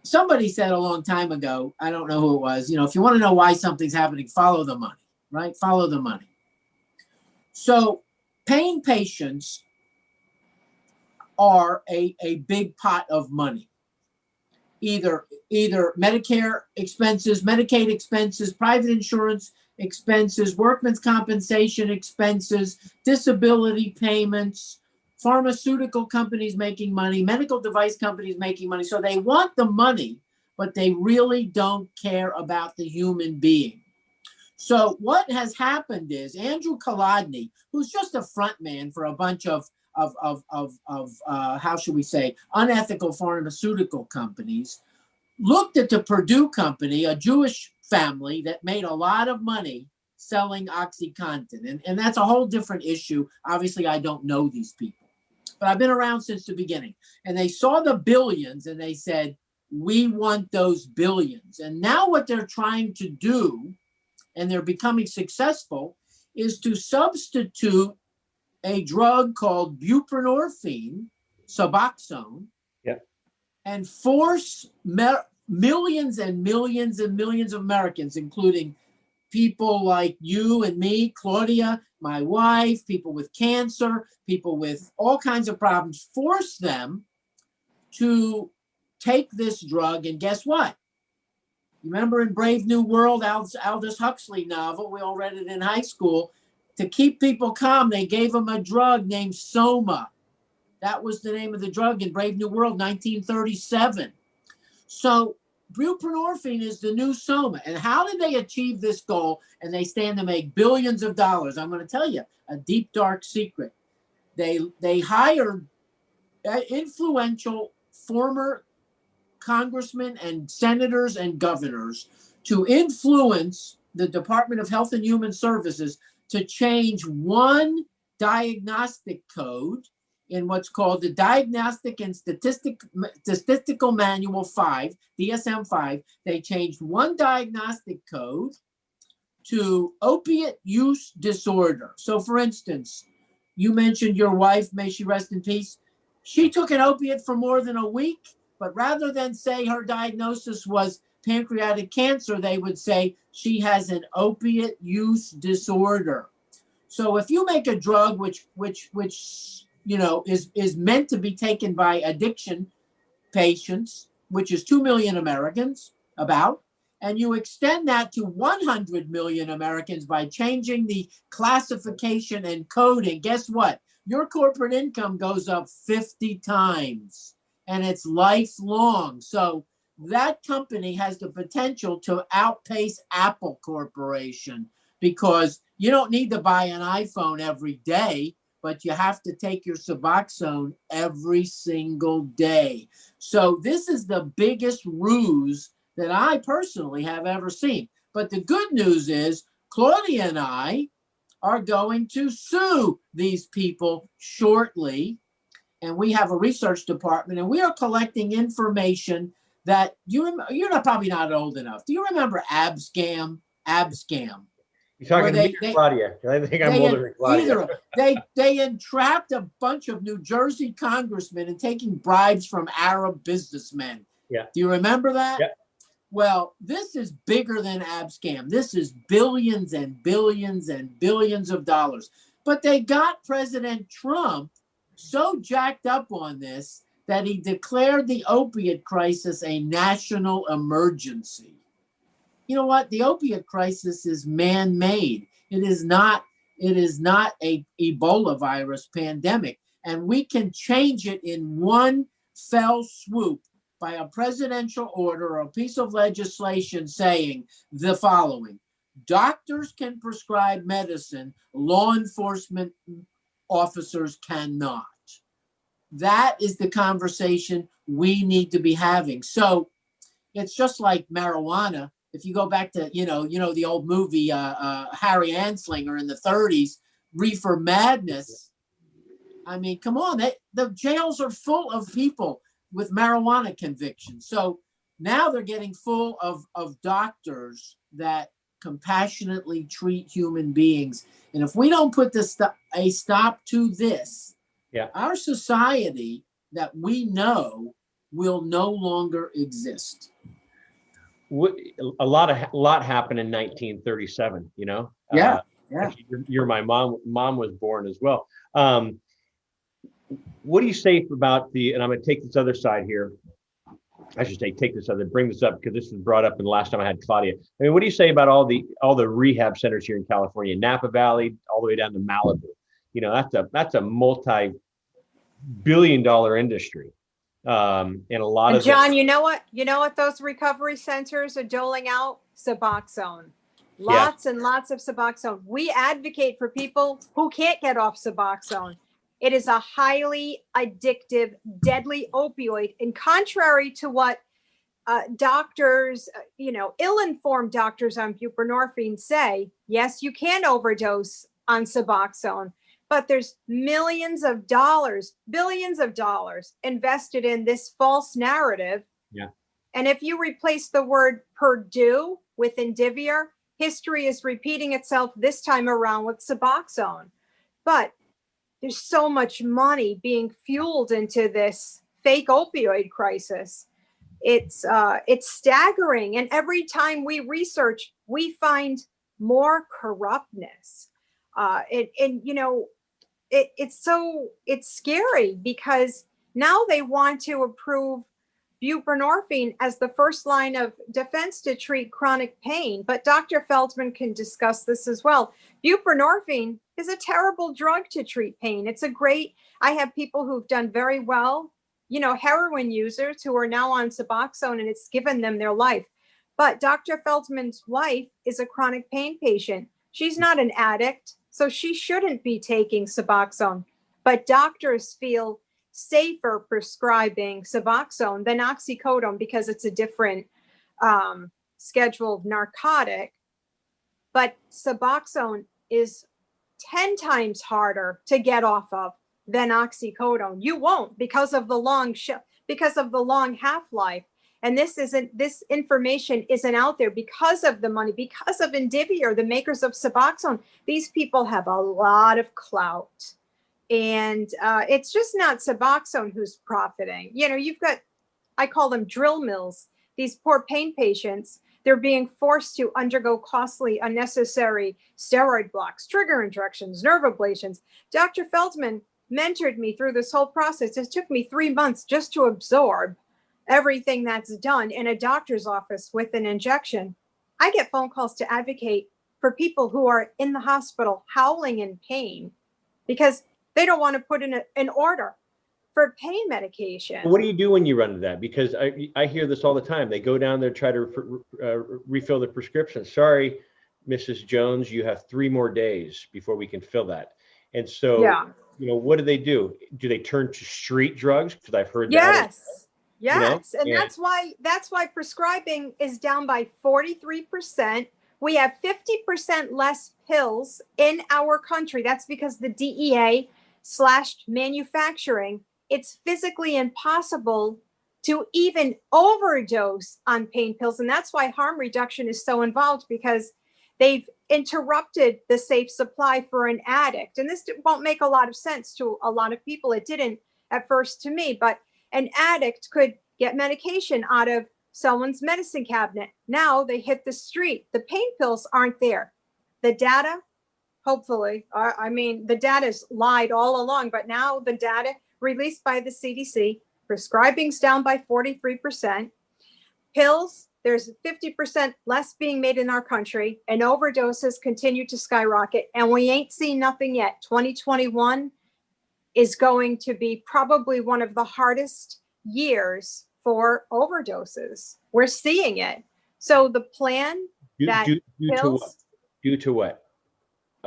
Somebody said a long time ago, I don't know who it was, if you want to know why something's happening, follow the money, right? Follow the money. So paying patients are a big pot of money. Either Medicare expenses, Medicaid expenses, private insurance expenses, workman's compensation expenses, disability payments, pharmaceutical companies making money, medical device companies making money. So they want the money, but they really don't care about the human being. So what has happened is Andrew Kolodny, who's just a front man for a bunch of how should we say, unethical pharmaceutical companies, looked at the Purdue company, a Jewish family that made a lot of money selling OxyContin. And that's a whole different issue. Obviously, I don't know these people, but I've been around since the beginning. And they saw the billions and they said, we want those billions. And now what they're trying to do, and they're becoming successful, is to substitute a drug called buprenorphine, Suboxone, and force millions and millions and millions of Americans, including people like you and me, Claudia, my wife, people with cancer, people with all kinds of problems, force them to take this drug. And guess what? You remember in Brave New World, Aldous Huxley novel, we all read it in high school, to keep people calm, they gave them a drug named Soma. That was the name of the drug in Brave New World, 1937. So buprenorphine is the new Soma. And how did they achieve this goal? And they stand to make billions of dollars. I'm going to tell you a deep, dark secret. They hired influential former congressmen and senators and governors to influence the Department of Health and Human Services to change one diagnostic code in what's called the Diagnostic and Statistical Manual 5, DSM-5. They changed one diagnostic code to opiate use disorder. So for instance, you mentioned your wife, may she rest in peace. She took an opiate for more than a week, but rather than say her diagnosis was pancreatic cancer, they would say she has an opiate use disorder. So if you make a drug which is meant to be taken by addiction patients, which is 2 million Americans about, and you extend that to 100 million Americans by changing the classification and coding, guess what? Your corporate income goes up 50 times and it's lifelong. So that company has the potential to outpace Apple Corporation because you don't need to buy an iPhone every day, but you have to take your Suboxone every single day. So this is the biggest ruse that I personally have ever seen. But the good news is Claudia and I are going to sue these people shortly. And we have a research department and we are collecting information that you're probably not old enough. Do you remember Abscam? You're talking to me or Claudia? I think I'm older than Claudia. They entrapped a bunch of New Jersey congressmen in taking bribes from Arab businessmen. Yeah. Do you remember that? Yeah. Well, this is bigger than Abscam. This is billions and billions and billions of dollars. But they got President Trump so jacked up on this that he declared the opiate crisis a national emergency. You know what? The opiate crisis is man-made. It is not a Ebola virus pandemic. And we can change it in one fell swoop. by a presidential order or a piece of legislation saying the following: doctors can prescribe medicine, law enforcement officers cannot. That is the conversation we need to be having. So it's just like marijuana. If you go back to, the old movie, Harry Anslinger in the 30s, Reefer Madness. I mean, come on, the jails are full of people with marijuana convictions. So now they're getting full of doctors that compassionately treat human beings. And if we don't put a stop to this, our society that we know will no longer exist. A lot happened in 1937. Actually, my mom was born as well. What do you say about and I'm going to take this other side here. I should say bring this up because this was brought up in the last time I had Claudia. I mean, what do you say about all the rehab centers here in California, Napa Valley, all the way down to Malibu? That's a multi-billion-dollar industry. And a lot of John, you know what those recovery centers are doling out? Suboxone. Lots and lots of Suboxone. We advocate for people who can't get off Suboxone. It is a highly addictive, deadly opioid. And contrary to what doctors, ill-informed doctors on buprenorphine say, yes, you can overdose on Suboxone, but there's millions of dollars, billions of dollars invested in this false narrative. Yeah. And if you replace the word Purdue with Indivior, history is repeating itself this time around with Suboxone. But there's so much money being fueled into this fake opioid crisis. It's staggering. And every time we research, we find more corruptness. It's scary because now they want to approve buprenorphine as the first line of defense to treat chronic pain. But Dr. Feldman can discuss this as well. Buprenorphine is a terrible drug to treat pain. I have people who've done very well, heroin users who are now on Suboxone, and it's given them their life. But Dr. Feldman's wife is a chronic pain patient. She's not an addict, so she shouldn't be taking Suboxone. But doctors feel safer prescribing Suboxone than oxycodone because it's a different scheduled narcotic. But Suboxone is 10 times harder to get off of than oxycodone. You won't because of the long half-life. And this information isn't out there because of the money, because of Indivior, the makers of Suboxone. These people have a lot of clout. And it's just not Suboxone who's profiting. You've got, I call them drill mills, these poor pain patients. They're being forced to undergo costly, unnecessary steroid blocks, trigger injections, nerve ablations. Dr. Feldman mentored me through this whole process. It took me 3 months just to absorb everything that's done in a doctor's office with an injection. I get phone calls to advocate for people who are in the hospital howling in pain because they don't want to put in an order for pain medication. What do you do when you run into that? Because I hear this all the time. They go down there, try to refill the prescription. Sorry, Mrs. Jones, you have 3 more days before we can fill that. And so, what do they do? Do they turn to street drugs? Because I've heard that. Yes. And that's why prescribing is down by 43%. We have 50% less pills in our country. That's because the DEA slashed manufacturing. It's physically impossible to even overdose on pain pills. And that's why harm reduction is so involved, because they've interrupted the safe supply for an addict. And this won't make a lot of sense to a lot of people. It didn't at first to me, but an addict could get medication out of someone's medicine cabinet. Now they hit the street. The pain pills aren't there. The data, hopefully, the data's lied all along, but now the data released by the CDC, prescribing's down by 43%. Pills, there's 50% less being made in our country, and overdoses continue to skyrocket, and we ain't seen nothing yet. 2021 is going to be probably one of the hardest years for overdoses. We're seeing it. So the plan that due to what? kills Due to what?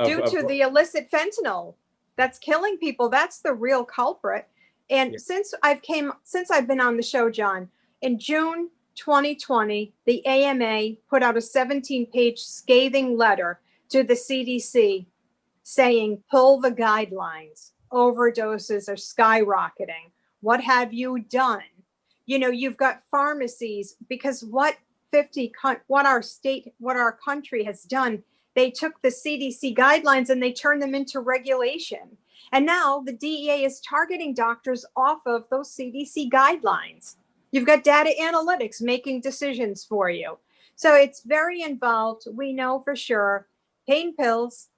due to the illicit fentanyl that's killing people, that's the real culprit. And since I've been on the show, John, in June 2020, the AMA put out a 17-page scathing letter to the CDC saying, pull the guidelines. Overdoses are skyrocketing. What have you done? You know, you've got pharmacies, because what our country has done, they took the CDC guidelines and they turned them into regulation. And now the DEA is targeting doctors off of those CDC guidelines. You've got data analytics making decisions for you. So it's very involved. We know for sure pain pills,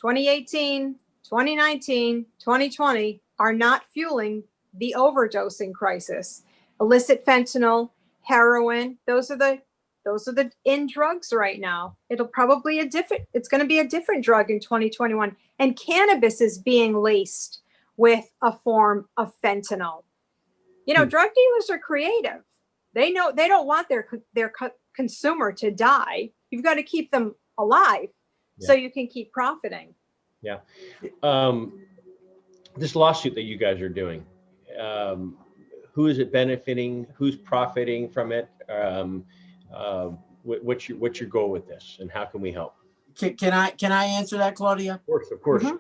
2018, 2019, 2020 are not fueling the overdosing crisis. Illicit fentanyl, heroin, those are the in drugs right now. It's going to be a different drug in 2021. And cannabis is being laced with a form of fentanyl. You know, drug dealers are creative. They know they don't want their consumer to die. You've got to keep them alive so you can keep profiting. Yeah. This lawsuit that you guys are doing, who is it benefiting? Who's profiting from it? What's your goal with this, and how can we help? Can I answer that, Claudia? Of course. Mm-hmm.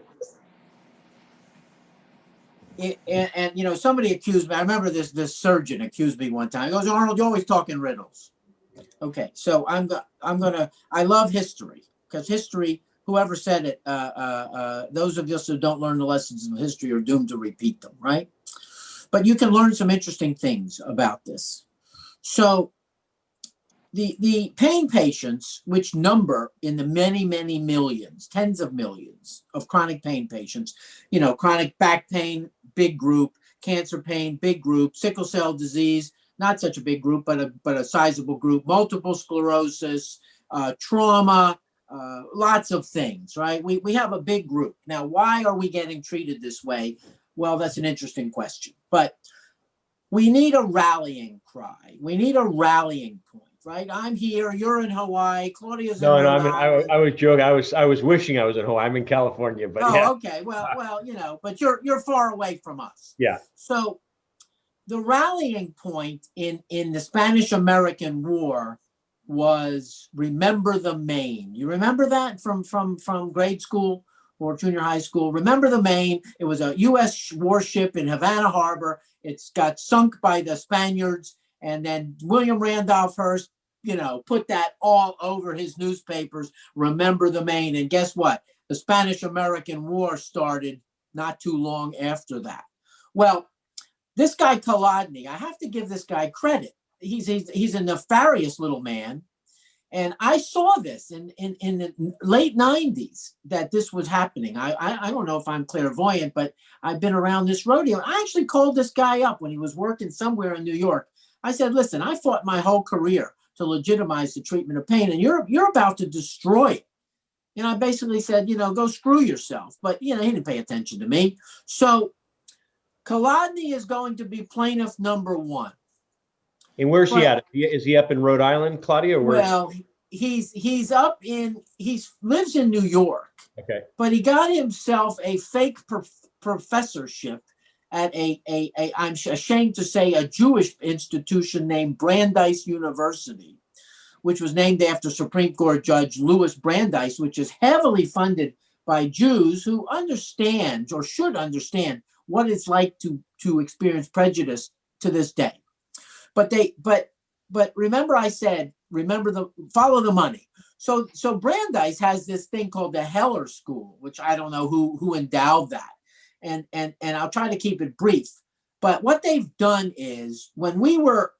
And you know, somebody accused me. I remember this surgeon accused me one time. He goes, "Arnold, you're always talking riddles." Okay, so I love history, because history, whoever said it, those of us who don't learn the lessons of history are doomed to repeat them, right? But you can learn some interesting things about this. So the pain patients, which number in the many, many millions, tens of millions of chronic pain patients, you know, chronic back pain, big group, cancer pain, big group, sickle cell disease, not such a big group, but a sizable group, multiple sclerosis, trauma, lots of things, right? We have a big group. Now, why are we getting treated this way? Well, that's an interesting question, but we need a rallying cry. We need a rallying point. Right, I'm here. You're in Hawaii. Claudia's in Rhode Island. I was joking. I was wishing I was in Hawaii. I'm in California, but okay. Well, you know, but you're far away from us. Yeah. So the rallying point in the Spanish-American War was remember the Maine. You remember that from grade school or junior high school? Remember the Maine. It was a U.S. warship in Havana Harbor. It's got sunk by the Spaniards, and then William Randolph Hearst, you know, put that all over his newspapers, remember the Maine. And guess what? The Spanish-American War started not too long after that. Well, this guy Kolodny, I have to give this guy credit. He's a nefarious little man. And I saw this in the late 90s that this was happening. I don't know if I'm clairvoyant, but I've been around this rodeo. I actually called this guy up when he was working somewhere in New York. I said, listen, I fought my whole career to legitimize the treatment of pain, and you're about to destroy it. And I basically said, you know, go screw yourself. But, you know, he didn't pay attention to me. So Kolodny is going to be plaintiff number one. And where's he at? Is he up in Rhode Island, Claudia? Or well, he lives in New York. Okay. But he got himself a fake professorship at I'm ashamed to say, a Jewish institution named Brandeis University, which was named after Supreme Court Judge Louis Brandeis, which is heavily funded by Jews who understand, or should understand, what it's like to experience prejudice to this day. But remember, I said, follow the money. So Brandeis has this thing called the Heller School, which I don't know who endowed that. And I'll try to keep it brief. But what they've done is, when we were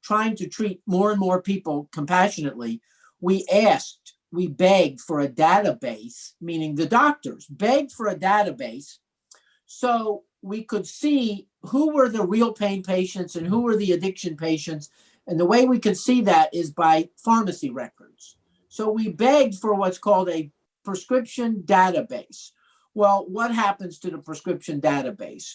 trying to treat more and more people compassionately, we begged for a database, meaning the doctors begged for a database so we could see who were the real pain patients and who were the addiction patients. And the way we could see that is by pharmacy records. So we begged for what's called a prescription database. Well, what happens to the prescription database?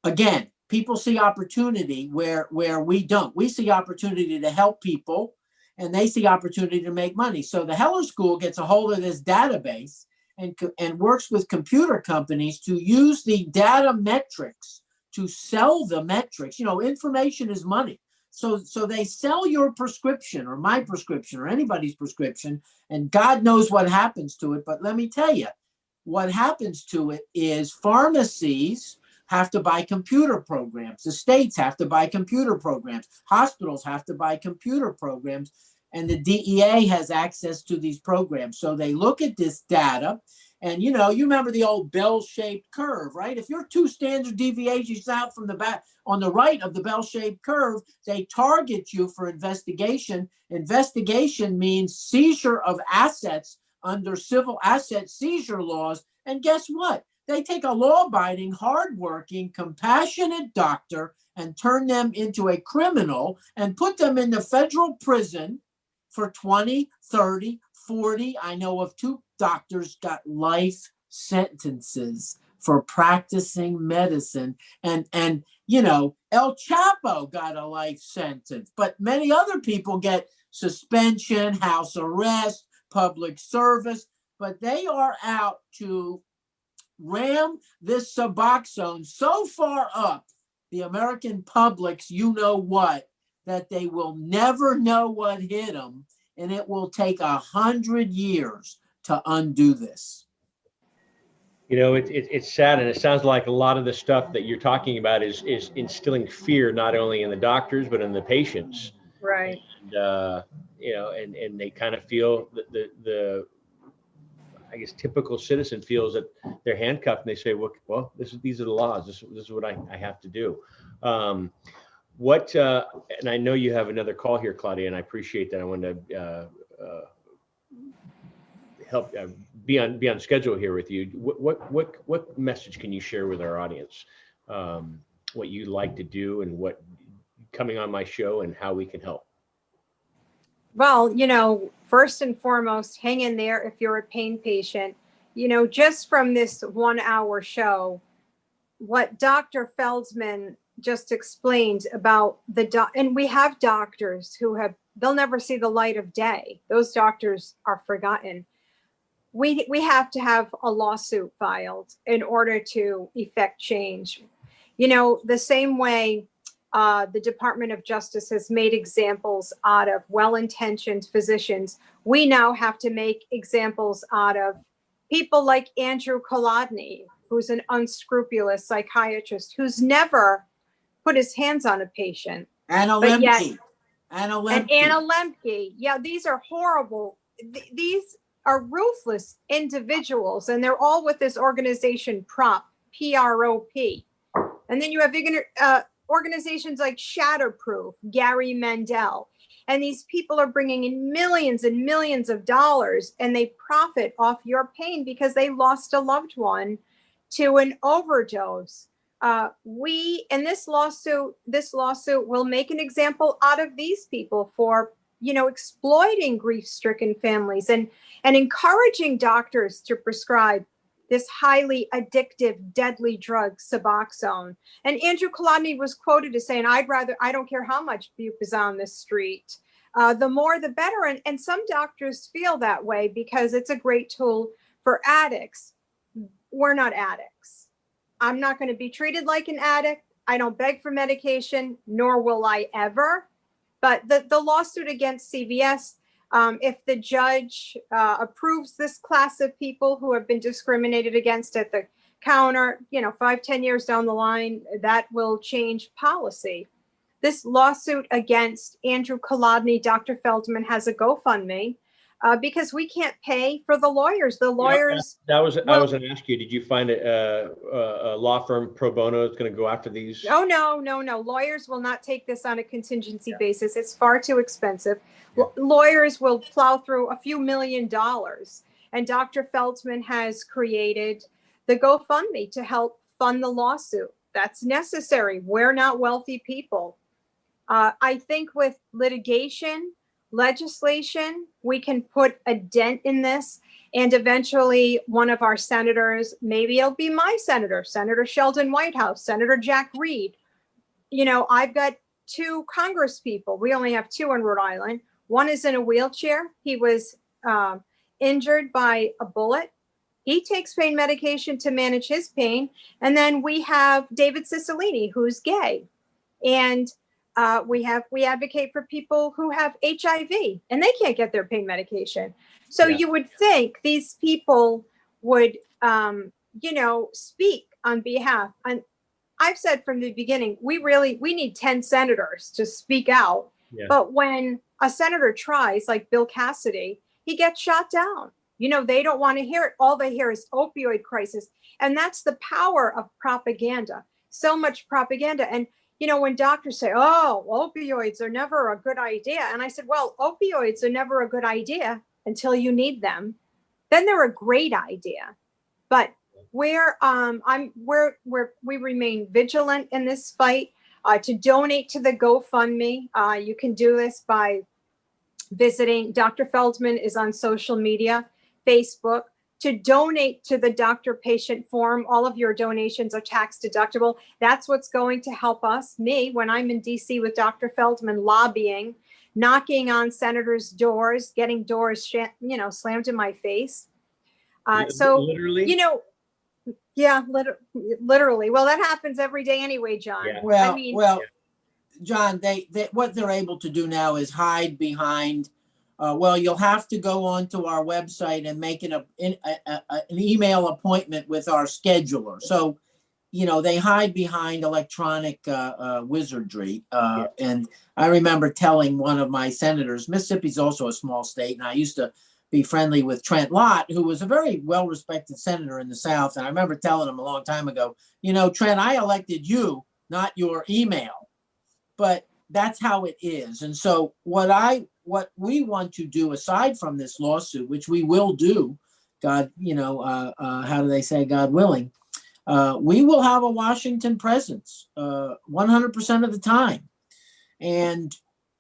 Again, people see opportunity where we don't. We see opportunity to help people, and they see opportunity to make money. So the Heller School gets a hold of this database and works with computer companies to use the data metrics to sell the metrics. You know, information is money. So they sell your prescription or my prescription or anybody's prescription, and God knows what happens to it. But let me tell you, what happens to it is pharmacies have to buy computer programs. The states have to buy computer programs. Hospitals have to buy computer programs. And the DEA has access to these programs. So they look at this data. And, you remember the old bell-shaped curve, right? If you're 2 standard deviations out from the back on the right of the bell-shaped curve, they target you for investigation. Investigation means seizure of assets under civil asset seizure laws. And guess what? They take a law-abiding, hardworking, compassionate doctor and turn them into a criminal and put them in the federal prison for 20, 30, 40. I know of 2 doctors got life sentences for practicing medicine. And El Chapo got a life sentence, but many other people get suspension, house arrest, public service, but they are out to ram this Suboxone so far up the American public's you-know-what that they will never know what hit them, and it will take 100 years to undo this. It's sad, and it sounds like a lot of the stuff that you're talking about is instilling fear not only in the doctors but in the patients. Right. And and they kind of feel that the I guess typical citizen feels that they're handcuffed, and they say, well, these are the laws. This is what I have to do. And I know you have another call here, Claudia, and I appreciate that. I want to help be on schedule here with you. What message can you share with our audience? What you like to do, and what coming on my show, and how we can help? Well, first and foremost, hang in there if you're a pain patient. Just from this 1-hour show, what Dr. Feldman just explained about and we have doctors who they'll never see the light of day. Those doctors are forgotten. We have to have a lawsuit filed in order to effect change. The same way the Department of Justice has made examples out of well-intentioned physicians, we now have to make examples out of people like Andrew Kolodny, who's an unscrupulous psychiatrist who's never put his hands on a patient. Anna Lemke. And Anna Lemke. Yeah, these are horrible. These are ruthless individuals, and they're all with this organization PROP, P-R-O-P. And then you have organizations like Shatterproof, Gary Mendel. And these people are bringing in millions and millions of dollars, and they profit off your pain because they lost a loved one to an overdose. This lawsuit will make an example out of these people for, exploiting grief-stricken families and encouraging doctors to prescribe this highly addictive, deadly drug, Suboxone. And Andrew Kolodny was quoted as saying, I don't care how much bupe is on the street. The more, the better. And some doctors feel that way because it's a great tool for addicts. We're not addicts. I'm not going to be treated like an addict. I don't beg for medication, nor will I ever. But the lawsuit against CVS, if the judge approves this class of people who have been discriminated against at the counter, 5-10 years down the line, that will change policy. This lawsuit against Andrew Kolodny, Dr. Feldman, has a GoFundMe because we can't pay for the lawyers. The lawyers. I was going to ask you, did you find a law firm pro bono that's going to go after these? Oh, no. Lawyers will not take this on a contingency basis. It's far too expensive. Yeah. Lawyers will plow through a few $1 million. And Dr. Feldman has created the GoFundMe to help fund the lawsuit. That's necessary. We're not wealthy people. I think with legislation, we can put a dent in this. And eventually one of our senators, maybe it'll be my senator, Senator Sheldon Whitehouse, Senator Jack Reed, I've got 2 Congress people. We only have 2 in Rhode Island. One is in a wheelchair. He was injured by a bullet. He takes pain medication to manage his pain. And then we have David Cicilline, who's gay. And we advocate for people who have HIV and they can't get their pain medication. So you would think these people would, speak on behalf. And I've said from the beginning, we need 10 senators to speak out. Yeah. But when a senator tries, like Bill Cassidy, he gets shot down. They don't want to hear it. All they hear is opioid crisis. And that's the power of propaganda. So much propaganda. And, when doctors say, oh, opioids are never a good idea. And I said, well, opioids are never a good idea until you need them. Then they're a great idea. But we remain vigilant in this fight. To donate to the GoFundMe, you can do this by visiting. Dr. Feldman is on social media, Facebook. To donate to the Doctor Patient Forum, all of your donations are tax deductible. That's what's going to help me when I'm in DC with Dr. Feldman lobbying, knocking on senators' doors, getting doors slammed in my face. Literally? Yeah, literally. Well, that happens every day anyway, John. Yeah. John, they what they're able to do now is hide behind. You'll have to go onto our website and make an email appointment with our scheduler. So, they hide behind electronic wizardry. And I remember telling one of my senators, Mississippi's also a small state, and I used to be friendly with Trent Lott, who was a very well-respected senator in the South. And I remember telling him a long time ago, Trent, I elected you, not your email. But that's how it is. And so what we want to do, aside from this lawsuit, which we will do, God, how do they say, God willing, we will have a Washington presence 100% of the time. And,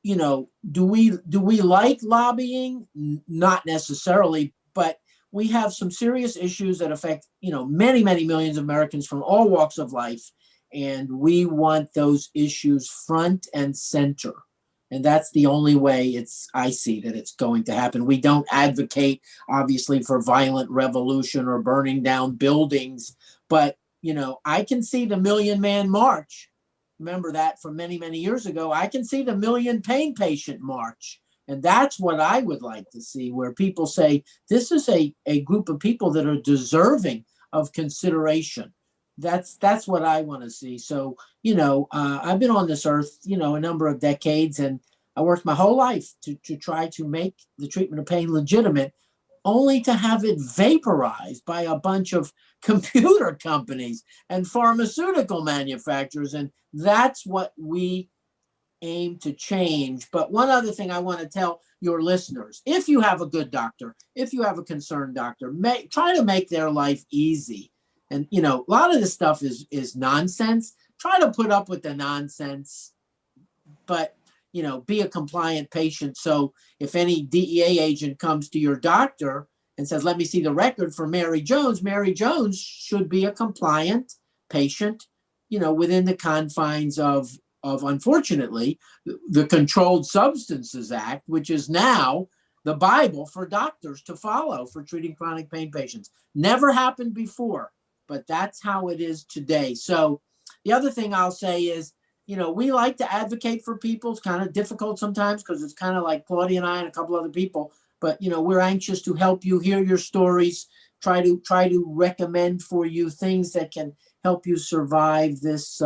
do we like lobbying? Not necessarily, but we have some serious issues that affect, many, many millions of Americans from all walks of life. And we want those issues front and center. And that's the only way I see that it's going to happen. We don't advocate, obviously, for violent revolution or burning down buildings. But, I can see the Million Man March. Remember that from many, many years ago. I can see the Million Pain Patient March. And that's what I would like to see, where people say, this is a group of people that are deserving of consideration. That's what I want to see. So, I've been on this earth, a number of decades, and I worked my whole life to try to make the treatment of pain legitimate, only to have it vaporized by a bunch of computer companies and pharmaceutical manufacturers. And that's what we aim to change. But one other thing I want to tell your listeners, if you have a good doctor, if you have a concerned doctor, try to make their life easy. And, a lot of this stuff is nonsense. Try to put up with the nonsense, but, be a compliant patient. So if any DEA agent comes to your doctor and says, let me see the record for Mary Jones should be a compliant patient, within the confines of unfortunately, the Controlled Substances Act, which is now the Bible for doctors to follow for treating chronic pain patients. Never happened before. But that's how it is today. So the other thing I'll say is, we like to advocate for people. It's kind of difficult sometimes because it's kind of like Claudia and I and a couple other people. But, we're anxious to help you hear your stories, try to recommend for you things that can help you survive this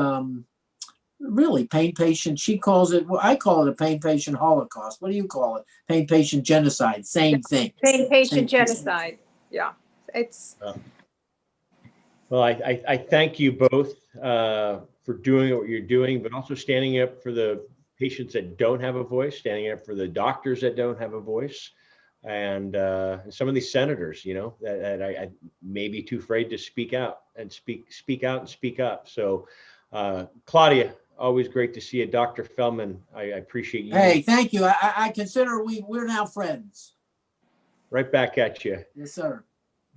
really pain patient. She calls it, I call it a pain patient holocaust. What do you call it? Pain patient genocide. Same thing. Pain patient genocide. Yeah. It's... Well, I thank you both for doing what you're doing, but also standing up for the patients that don't have a voice, standing up for the doctors that don't have a voice, and some of these senators, that I may be too afraid to speak out and speak out and speak up. So, Claudia, always great to see you. Dr. Feldman, I appreciate you. Hey, thank you. I consider we're now friends. Right back at you. Yes, sir.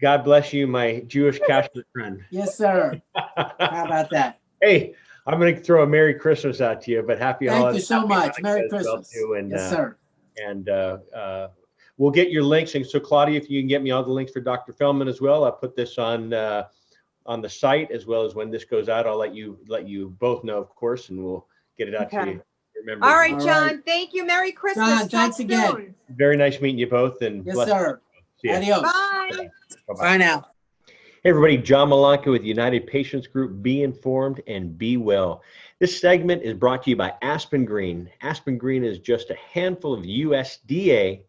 God bless you, my Jewish Catholic friend. Yes, sir. How about that? Hey, I'm going to throw a Merry Christmas out to you, but happy Thank holidays. you so Happy much. Hanukkah Merry as well, Christmas. too. And, yes, sir. And we'll get your links. And so, Claudia, if you can get me all the links for Dr. Feldman as well, I'll put this on the site, as well as when this goes out. I'll let you both know, of course, and we'll get it out to you. Remember. All right, All John. right. Thank you. Merry Christmas. John, Talk thanks again. soon. Very nice meeting you both. And Yes, sir. See ya. Adios. Bye. Bye-bye. Bye now. Hey everybody, John Malanka with United Patients Group. Be informed and be well. This segment is brought to you by Aspen Green. Aspen Green is just a handful of USDA,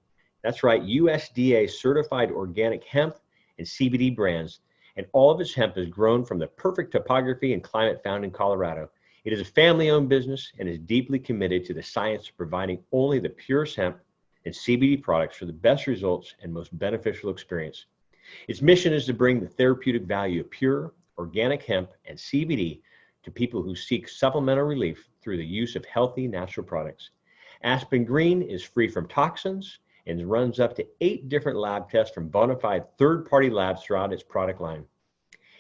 that's right, USDA certified organic hemp and CBD brands. And all of its hemp is grown from the perfect topography and climate found in Colorado. It is a family-owned business and is deeply committed to the science of providing only the purest hemp and CBD products for the best results and most beneficial experience. Its mission is to bring the therapeutic value of pure, organic hemp and CBD to people who seek supplemental relief through the use of healthy, natural products. Aspen Green is free from toxins and runs up to 8 different lab tests from bona fide third-party labs throughout its product line.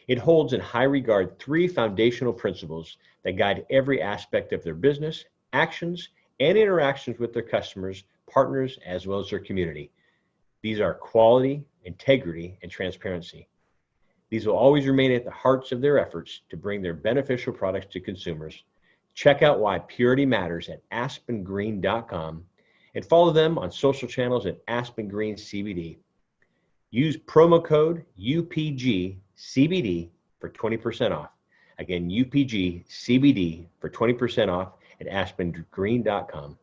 It holds in high regard 3 foundational principles that guide every aspect of their business, actions, and interactions with their customers, partners, as well as their community. These are quality, integrity, and transparency. These will always remain at the hearts of their efforts to bring their beneficial products to consumers. Check out why purity matters at aspengreen.com and follow them on social channels at Aspen Green CBD. Use promo code UPGCBD for 20% off. Again, UPGCBD for 20% off at aspengreen.com.